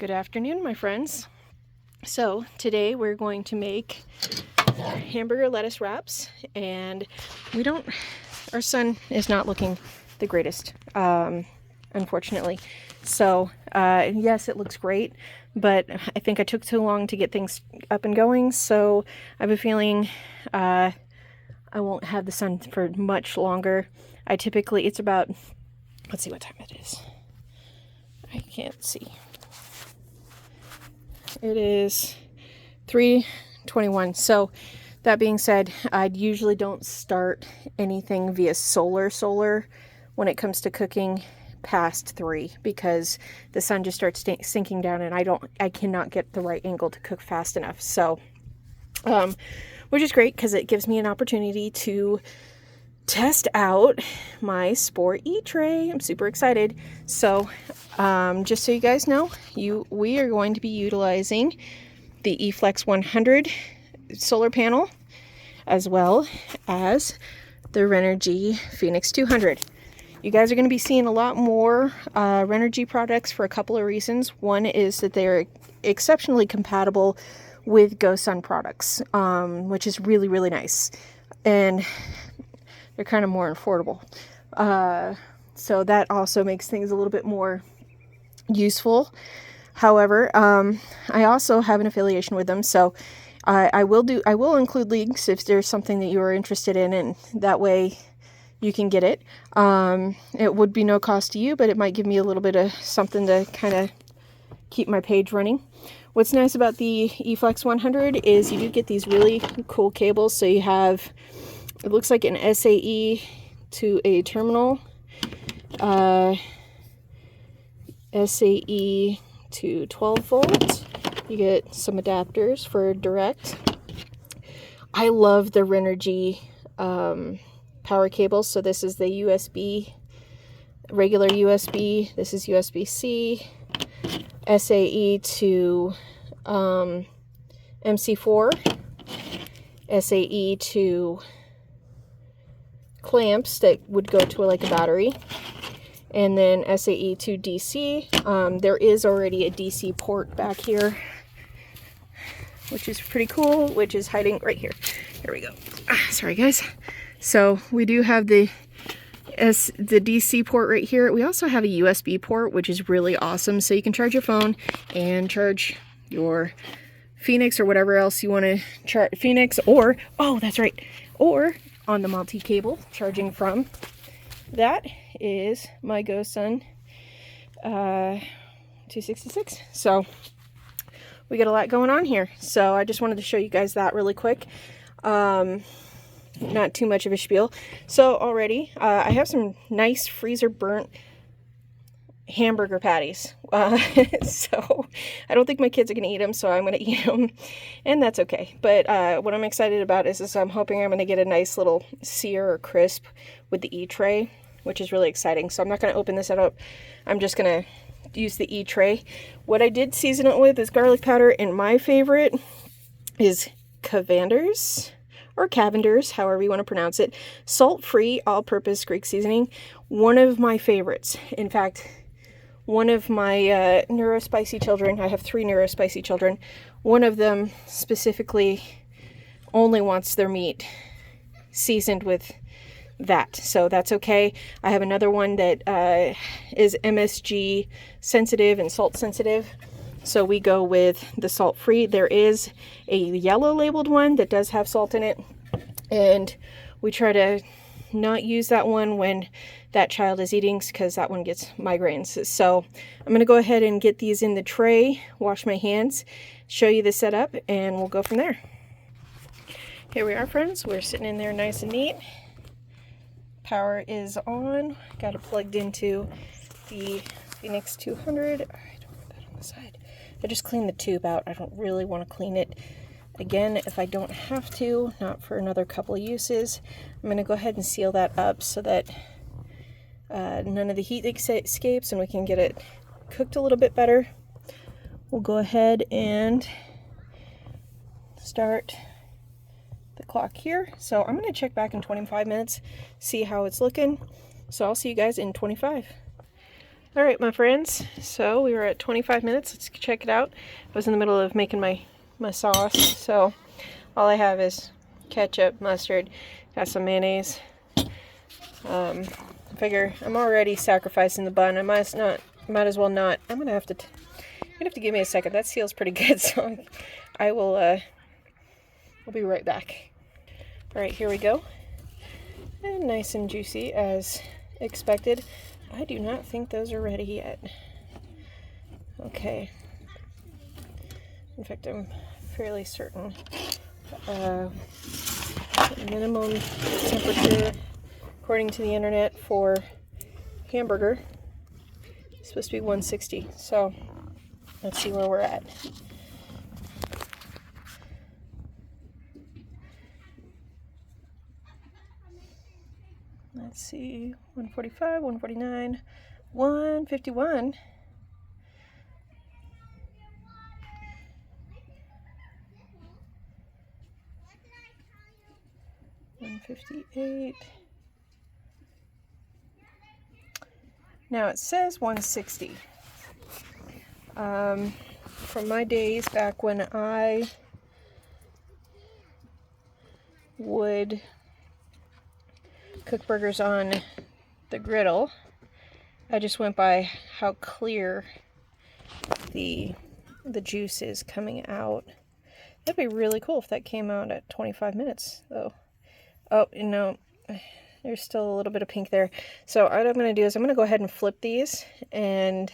Good afternoon, my friends. So today we're going to make hamburger lettuce wraps, and our sun is not looking the greatest, unfortunately. So yes, it looks great, but I think I took too long to get things up and going, so I have a feeling I won't have the sun for much longer. It's about, let's see what time it is. I can't see. It is 3:21. So that being said, I usually don't start anything via solar when it comes to cooking past 3, because the sun just starts sinking down and I cannot get the right angle to cook fast enough. So which is great because it gives me an opportunity to test out my Sport E-tray. I'm super excited. So just so you guys know, we are going to be utilizing the eFlex 100 solar panel as well as the Renogy Phoenix 200. You guys are going to be seeing a lot more Renogy products for a couple of reasons. One is that they're exceptionally compatible with Gosun products, which is really, really nice. And they're kind of more affordable. So that also makes things a little bit more useful. However, I also have an affiliation with them, so I will include links if there's something that you are interested in, and that way you can get it. It would be no cost to you, but it might give me a little bit of something to kind of keep my page running. What's nice about the eFlex 100 is you do get these really cool cables. So you have, it looks like an SAE to a terminal, SAE to 12 volt. You get some adapters for direct. I love the Renogy power cables. So this is the USB, regular USB. This is USB-C, SAE to MC4, SAE to clamps that would go to like a battery, and then SAE to DC. There is already a DC port back here, which is pretty cool, which is hiding right here. Here we go. Sorry guys. So we do have the DC port right here. We also have a USB port, which is really awesome. So you can charge your phone and charge your Phoenix or whatever else you want to charge. Phoenix, or, oh, that's right, or on the multi-cable charging from. That is my Gosun 266. So we got a lot going on here. So I just wanted to show you guys that really quick. Not too much of a spiel. So already I have some nice freezer burnt hamburger patties. So I don't think my kids are going to eat them, so I'm going to eat them, and that's okay. But what I'm excited about is I'm hoping I'm going to get a nice little sear or crisp with the E-tray, which is really exciting. So I'm not going to open this up. I'm just going to use the E-tray. What I did season it with is garlic powder, and my favorite is Cavanders, or Cavanders, however you want to pronounce it. Salt-free, all-purpose Greek seasoning. One of my favorites. In fact, one of my neurospicy children, I have 3 neurospicy children, one of them specifically only wants their meat seasoned with that. So that's okay. I have another one that is MSG sensitive and salt sensitive. So we go with the salt-free. There is a yellow labeled one that does have salt in it, and we try to not use that one when that child is eating, because that one gets migraines. So I'm going to go ahead and get these in the tray, wash my hands, show you the setup, and we'll go from there. Here we are, friends. We're sitting in there nice and neat. Power is on. Got it plugged into the Phoenix 200. I don't put that on the side. I just cleaned the tube out. I don't really want to clean it again if I don't have to, not for another couple of uses. I'm going to go ahead and seal that up so that none of the heat escapes and we can get it cooked a little bit better. We'll go ahead and start the clock here. So I'm going to check back in 25 minutes, see how it's looking. So I'll see you guys in 25. All right, my friends, so we were at 25 minutes. Let's check it out. I was in the middle of making my sauce, so all I have is ketchup, mustard, got some mayonnaise. Figure I'm already sacrificing the bun. I might as well not. I'm gonna have to give me a second. That seals pretty good, so I will I'll be right back. All right, here we go. And nice and juicy as expected. I do not think those are ready yet. Okay. In fact, I'm fairly certain. Minimum temperature, according to the internet, for hamburger is supposed to be 160. So let's see where we're at. Let's see, 145, 149, 151. 158. Now it says 160. From my days back when I would cook burgers on the griddle, I just went by how clear the juice is coming out. That'd be really cool if that came out at 25 minutes though. Oh, you know, there's still a little bit of pink there. So what I'm going to do is I'm going to go ahead and flip these and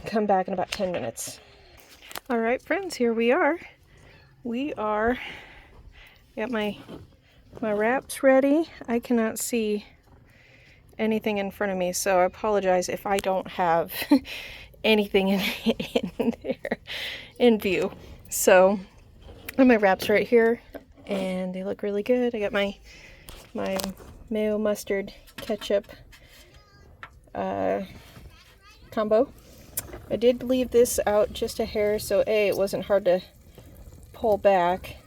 come back in about 10 minutes. All right, friends, here we are. Got my wraps ready. I cannot see anything in front of me, so I apologize if I don't have anything in there in view. So I have my wraps right here, and they look really good. I got my mayo, mustard, ketchup combo. I did leave this out just a hair, so A, it wasn't hard to pull back,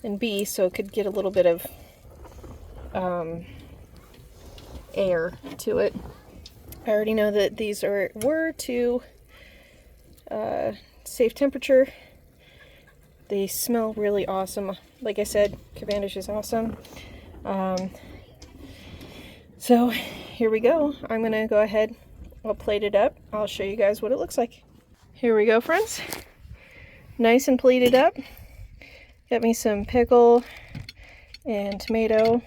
and B, so it could get a little bit of air to it. I already know that these were to safe temperature. They smell really awesome. Like I said, Cavanders is awesome. So here we go. I'm gonna go ahead, I'll plate it up. I'll show you guys what it looks like. Here we go, friends. Nice and plated up. Got me some pickle and tomato.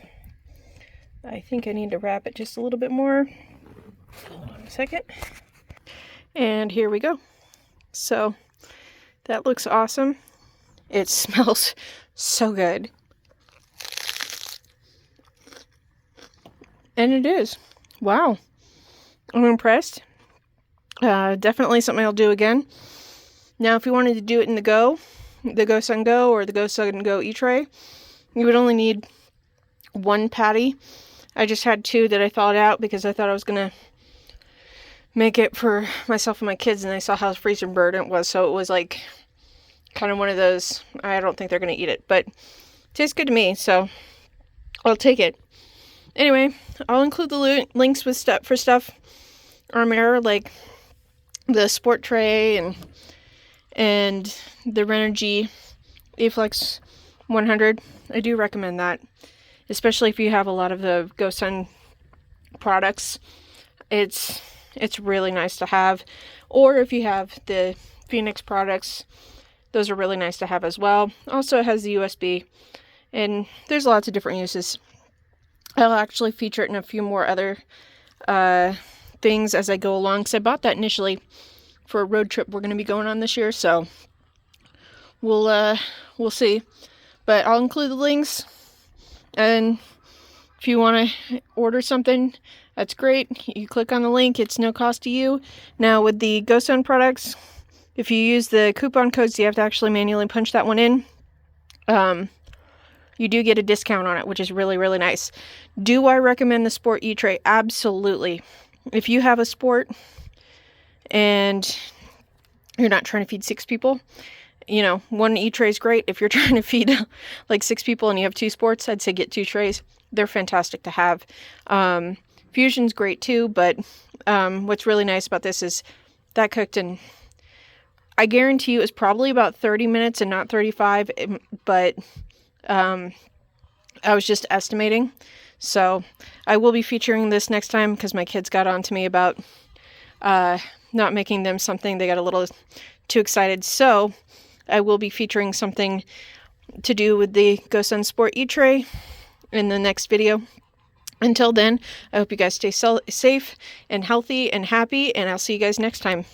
I think I need to wrap it just a little bit more. Hold on a second. And here we go. So that looks awesome. It smells so good. And it is. Wow. I'm impressed. Definitely something I'll do again. Now, if you wanted to do it in the Gosun Go or the Gosun Go E-tray, you would only need one patty. I just had two that I thawed out because I thought I was going to make it for myself and my kids, and I saw how freezer burnt it was, so it was like kind of one of those, I don't think they're going to eat it, but it tastes good to me, so I'll take it. Anyway, I'll include the links with stuff on there, like the sport tray and the Renogy Aflex 100. I do recommend that, especially if you have a lot of the Gosun products. It's really nice to have. Or if you have the Phoenix products, those are really nice to have as well. Also, it has the USB, and there's lots of different uses. I'll actually feature it in a few more other things as I go along, because I bought that initially for a road trip we're going to be going on this year, so we'll see. But I'll include the links, and if you want to order something, that's great. You click on the link, it's no cost to you. Now with the Gosun products, if you use the coupon codes, you have to actually manually punch that one in. You do get a discount on it, which is really, really nice. Do I recommend the Sport E-tray? Absolutely. If you have a Sport and you're not trying to feed 6 people, you know, one E-tray is great. If you're trying to feed like 6 people and you have 2 Sports, I'd say get 2 trays. They're fantastic to have. Fusion's great too, but What's really nice about this is that cooked in, I guarantee you it was probably about 30 minutes and not 35, but I was just estimating. So I will be featuring this next time because my kids got on to me about not making them something. They got a little too excited. So I will be featuring something to do with the Gosun Sport E-tray in the next video. Until then, I hope you guys stay safe and healthy and happy, and I'll see you guys next time.